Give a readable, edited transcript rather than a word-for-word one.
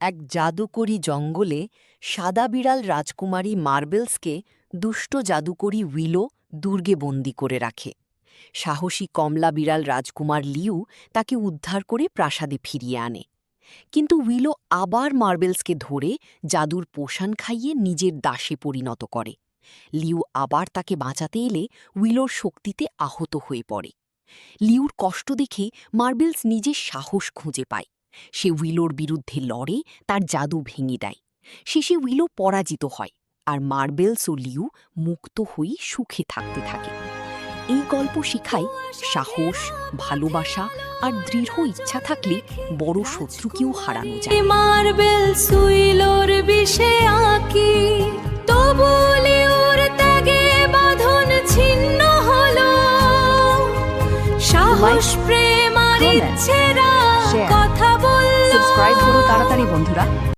এক জাদুকরী জঙ্গলে সাদা বিড়াল রাজকুমারী মার্বেলসকে দুষ্ট জাদুকরী উইলো দুর্গে বন্দি করে রাখে। সাহসী কমলা বিড়াল রাজকুমার লিউ তাকে উদ্ধার করে প্রাসাদে ফিরিয়ে আনে। কিন্তু উইলো আবার মার্বেলসকে ধরে জাদুর পোষণ খাইয়ে নিজের দাসে পরিণত করে। লিউ আবার তাকে বাঁচাতে এলে উইলোর শক্তিতে আহত হয়ে পড়ে। লিউর কষ্ট দেখে মার্বেলস নিজের সাহস খুঁজে পায়। সে উইলোর বিরুদ্ধে লড়ে, তার জাদু ভেঙে দেয়। শেষে উইলো পরাজিত হয়, আর মার্বেলস ও লিউ মুক্ত হয়ে সুখে থাকতে থাকে। এই গল্প শিখায় সাহস, ভালোবাসা আর দৃঢ় ইচ্ছা থাকলে বড় শত্রুকেও হারানো যায়। মার্বেলস উইলোর বিষে আঁকি, তবু লিউর ত্যাগে বাঁধন ছিন্ন হলো। সাহস, প্রেম আর ইচ্ছেরা কথা বললো। সাবস্ক্রাইব করো তাড়াতাড়ি বন্ধুরা।